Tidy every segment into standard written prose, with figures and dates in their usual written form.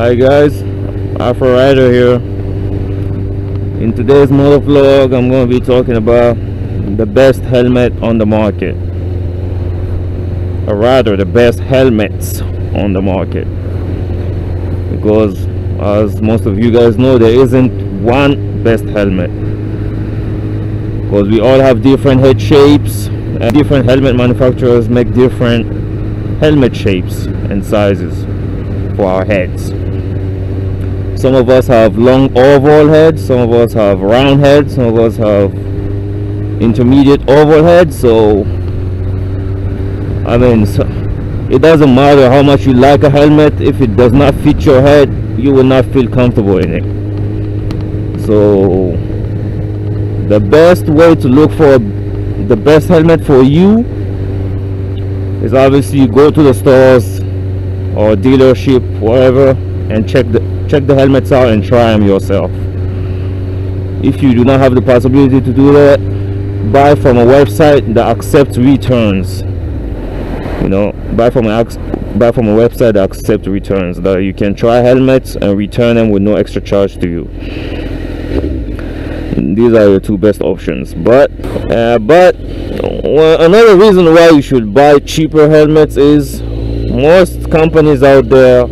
Hi guys, Afro Rider here. In today's motor vlog, I'm going to be talking about the best helmet on the market, or rather the best helmets on the market, because as most of you guys know, there isn't one best helmet, because we all have different head shapes and different helmet manufacturers make different helmet shapes and sizes for our heads. Some of us have long oval heads, some of us have round heads, some of us have intermediate oval heads. So I mean, it doesn't matter how much you like a helmet. If it does not fit your head, you will not feel comfortable in it. So the best way to look for the best helmet for you is obviously go to the stores or dealership, whatever, and check the helmets out and try them yourself. If you do not have the possibility to do that, buy from a website that accepts returns. You know, buy from a website that accepts returns, that you can try helmets and return them with no extra charge to you. These are your two best options. But another reason why you should buy cheaper helmets is most companies out there,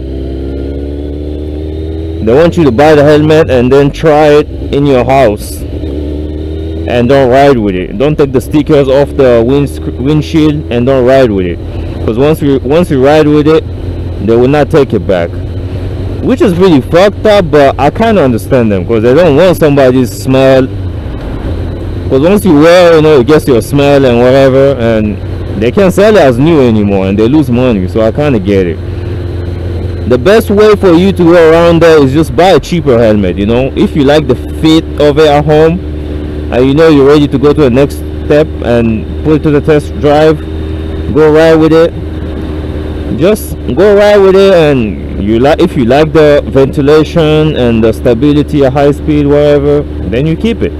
they want you to buy the helmet and then try it in your house and don't ride with it. Don't take the stickers off the windshield and don't ride with it, because once you ride with it, they will not take it back, which is really fucked up. But I kind of understand them, because they don't want somebody's smell, because once you wear, you know, it gets your smell and whatever, and they can't sell it as new anymore and they lose money. So I kind of get it. The best way for you to go around there is just buy a cheaper helmet. You know, if you like the fit of it at home and you know you're ready to go to the next step and put it to the test drive, go ride with it. Just go ride with it, and if you like the ventilation and the stability at high speed, whatever, then you keep it.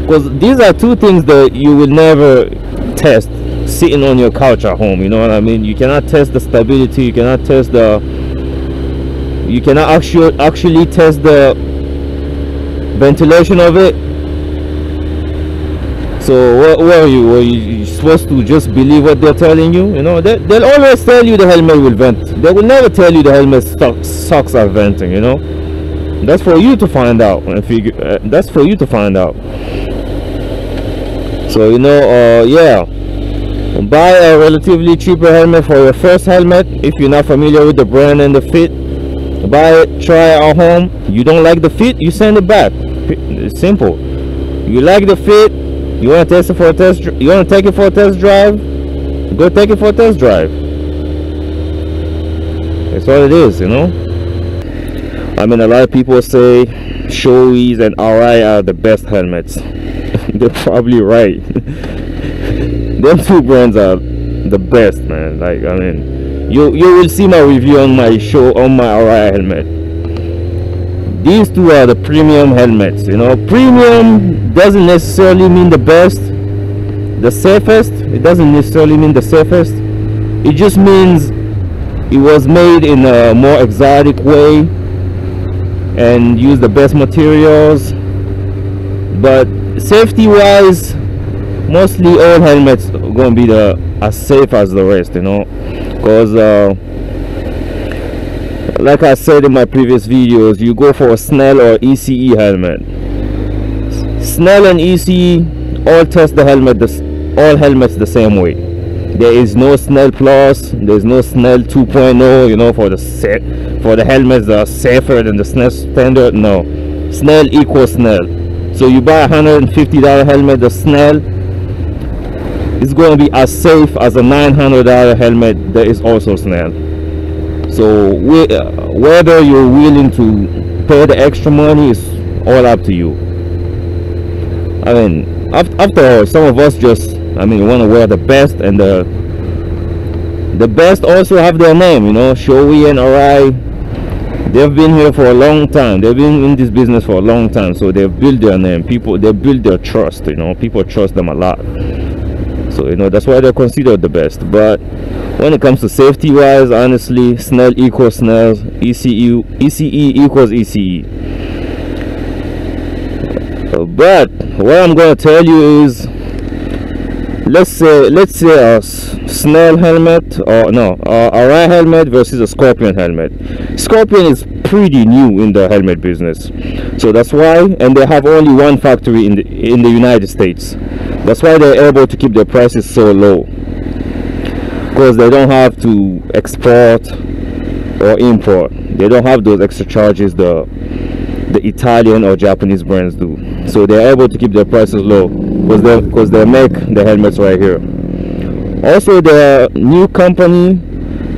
Because these are two things that you will never test sitting on your couch at home. You know what I mean? You cannot test the stability, you cannot test actually test the ventilation of it. So what were you supposed to just believe what they're telling you? You know, they'll always tell you the helmet will vent. They will never tell you the helmet sucks at venting. You know, that's for you to find out and figure. That's for you to find out. So you know, yeah, buy a relatively cheaper helmet for your first helmet. If you're not familiar with the brand and the fit, buy it, try it at home. You don't like the fit, you send it back. It's simple. You like the fit, you want to test it for a test. You want to take it for a test drive, go take it for a test drive. That's all it is, you know. I mean, a lot of people say Shoei's and RI are the best helmets. They're probably right. Them two brands are the best, man. Like, I mean, you will see my review on my show on my RI helmet. These two are the premium helmets. You know, premium doesn't necessarily mean the best, the safest. It doesn't necessarily mean the safest. It just means it was made in a more exotic way and use the best materials. But safety wise, mostly all helmets are going to be as safe as the rest, you know, because like I said in my previous videos, you go for a Snell or ECE helmet. Snell and ECE all test the helmet, all helmets the same way. There is no Snell Plus, there's no Snell 2.0, you know, for the helmets that are safer than the Snell standard. No, Snell equals Snell. So you buy a $150 helmet, the Snell is going to be as safe as a $900 helmet that is also Snell. So whether you're willing to pay the extra money is all up to you. I mean, after all, some of us just, I mean, want to wear the best, and the best also have their name, you know. Shoei and RI, they've been here for a long time. They've been in this business for a long time, so they've built their name. They build their trust, you know. People trust them a lot. So that's why they're considered the best. But when it comes to safety wise, honestly, Snell equals Snell, ECE equals ECE. But what I'm gonna tell you is, let's say a Snell helmet, or no, a Rye helmet versus a Scorpion helmet. Scorpion is pretty new in the helmet business, so that's why, and they have only one factory in the United States. That's why they're able to keep their prices so low, because they don't have to export or import. They don't have those extra charges the Italian or Japanese brands do. So they're able to keep their prices low because they make the helmets right here. Also, they're a new company,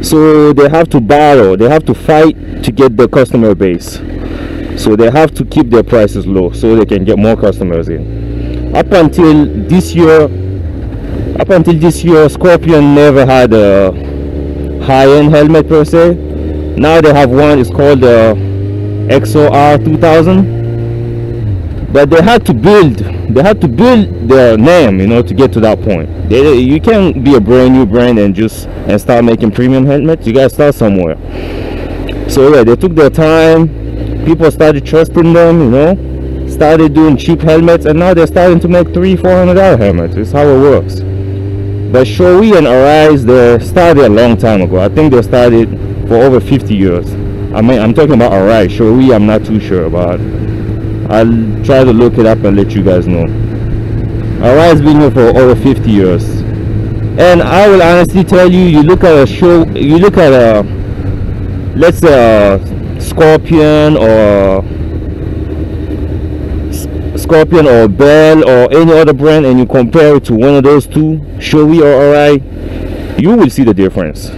so they have to battle, they have to fight to get the customer base. So they have to keep their prices low so they can get more customers in. Up until this year, Scorpion never had a high-end helmet per se. Now they have one. It's called the XOR 2000. But they had to build their name, to get to that point. You can't be a brand new brand and start making premium helmets. You gotta start somewhere. So yeah, they took their time. People started trusting them, started doing cheap helmets, and now they're starting to make $300-400 helmets. It's how it works. But Shoei and Arise, they started a long time ago. I think they started for over 50 years. I'm talking about Arise. Shoei, I'm not too sure about. I'll try to look it up and let you guys know. Arise has been here for over 50 years. And I will honestly tell you, you look at a let's say a Scorpion or Bell or any other brand, and you compare it to one of those two, Shoei or Arai, you will see the difference.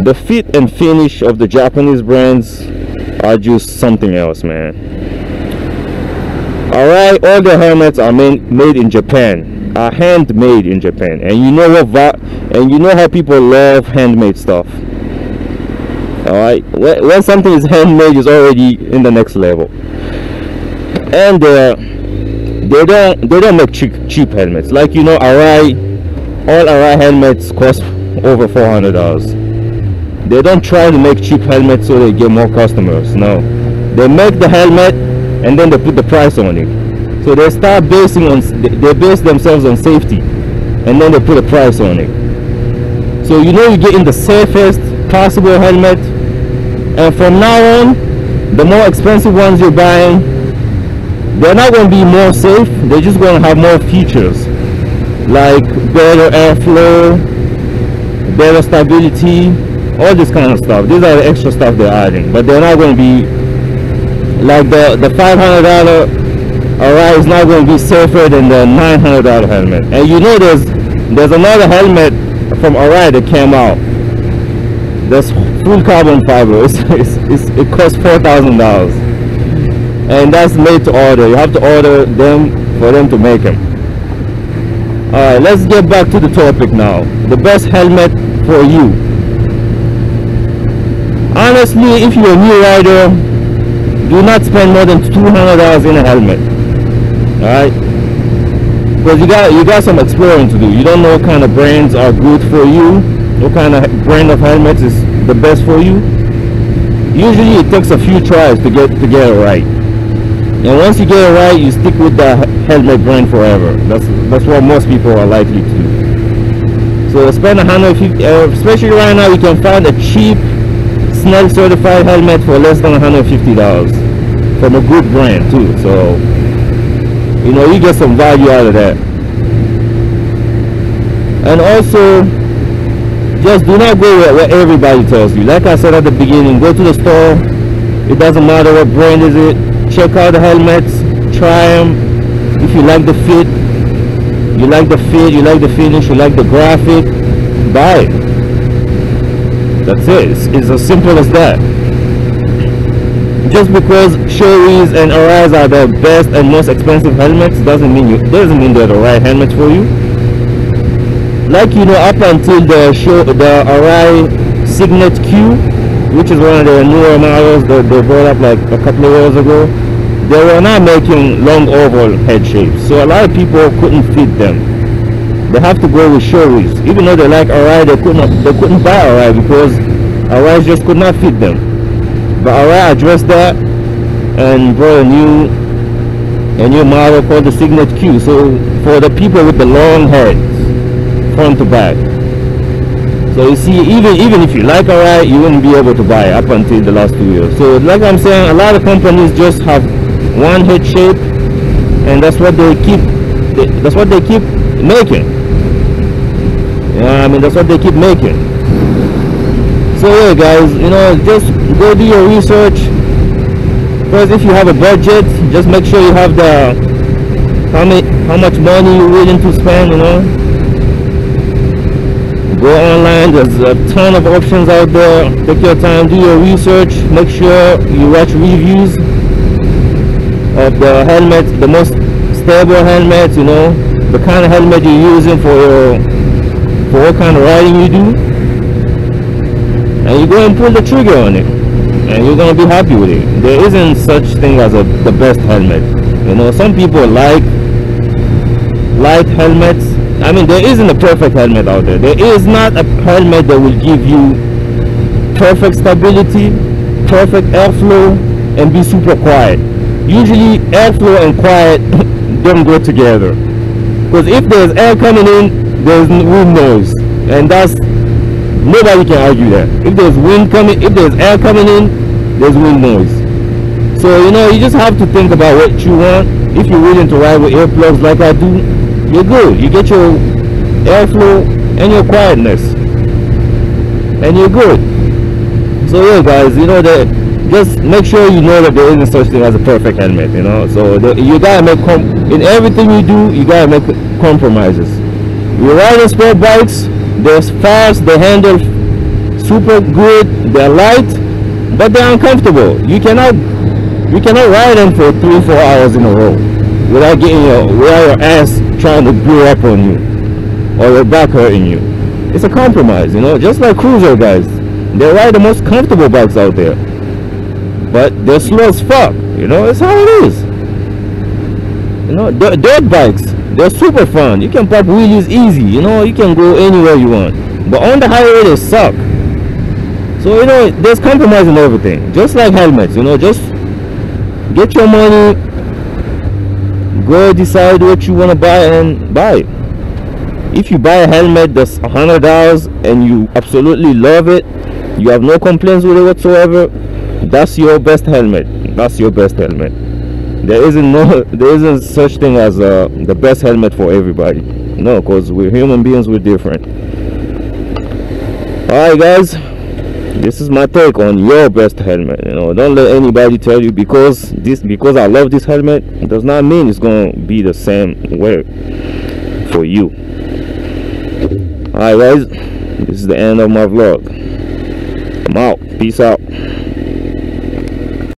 The fit and finish of the Japanese brands are just something else, man. Alright, all the helmets are made in Japan, are handmade in Japan, and you know how people love handmade stuff. Alright, when something is handmade, it's already in the next level. And they don't make cheap helmets. Like all Arai helmets cost over $400. They don't try to make cheap helmets so they get more customers. No, they make the helmet and then they put the price on it. So they start they base themselves on safety, and then they put a price on it. So you're getting the safest possible helmet, and from now on, the more expensive ones you're buying, they're not going to be more safe. They're just going to have more features, like better airflow, better stability, all this kind of stuff. These are the extra stuff they're adding, but they're not going to be like the $500 Arai is not going to be safer than the $900 helmet. And there's another helmet from Arai that came out. That's full carbon fiber. It costs $4,000, and that's made to order. You have to order them for them to make them. Alright, let's get back to the topic now. The best helmet for you. Honestly, if you're a new rider, do not spend more than $200 in a helmet. Alright, because you got some exploring to do. You don't know what kind of brands are good for you, what kind of brand of helmets is the best for you. Usually it takes a few tries to get it right, and once you get it right, you stick with the helmet brand forever. That's what most people are likely to do. So spend $150, especially right now you can find a cheap Snell certified helmet for less than $150 from a good brand too. So you get some value out of that. And also, just do not go where everybody tells you. Like I said at the beginning, go to the store. It doesn't matter what brand is it. Check out the helmets, try them. If you like the fit, you like the finish, you like the graphic, buy it. That's it. It's as simple as that. Just because Shoei's and Arai's are the best and most expensive helmets doesn't mean they're the right helmets for you. Like up until the Arai Signet Q, which is one of the newer models that they brought up like a couple of years ago, they were not making long oval head shapes, so a lot of people couldn't fit them. they have to go with Shories. Even though they like Arai, they couldn't buy Arai because Arai just could not fit them. But Arai addressed that and brought a new model called the Signet Q. So for the people with the long heads, front to back. So you see, even if you like Arai, you wouldn't be able to buy it up until the last 2 years. So like I'm saying, a lot of companies just have one head shape, and that's what they keep making. You know what I mean? That's what they keep making. So yeah, guys, you know, just go do your research. First, if you have a budget, just make sure you have the how much money you're willing to spend. You know, go online. There's a ton of options out there. Take your time, do your research. Make sure you watch reviews of the helmets, the most stable helmets. You know, the kind of helmet you're using for what kind of riding you do, and you go and pull the trigger on it, and you're gonna be happy with it. There isn't such thing as the best helmet. You know, some people like light helmets. I mean, there isn't a perfect helmet out there. There is not a helmet that will give you perfect stability, perfect airflow, and be super quiet. Usually airflow and quiet don't go together, because if there's air coming in, there's wind noise, and that's, nobody can argue that. If there's air coming in, there's wind noise. So you know, you just have to think about what you want. If you're willing to ride with earplugs like I do, you're good. You get your airflow and your quietness, and you're good. So yeah, guys, you know, that just make sure you know that there isn't such thing as a perfect helmet. You know, so you gotta make in everything you do, you gotta make compromises. You're riding sport bikes, they're fast, they handle super good, they're light, but they're uncomfortable. You cannot ride them for 3-4 hours in a row without your ass trying to blow up on you or your back hurting you. It's a compromise, you know, just like cruiser guys. They ride the most comfortable bikes out there, but they're slow as fuck. You know, it's how it is. You know, dirt bikes, they're super fun. You can pop wheelies easy. You know, you can go anywhere you want. But on the highway, they suck. So you know, there's compromise in everything. Just like helmets. You know, just get your money, go decide what you want to buy and buy it. If you buy a helmet that's $100 and you absolutely love it, you have no complaints with it whatsoever, that's your best helmet. That's your best helmet. There isn't such thing as the best helmet for everybody. No, because we're human beings, we're different. Alright guys, this is my take on your best helmet. You know, don't let anybody tell you because I love this helmet, it does not mean it's gonna be the same way for you. Alright guys, this is the end of my vlog. I'm out. Peace out.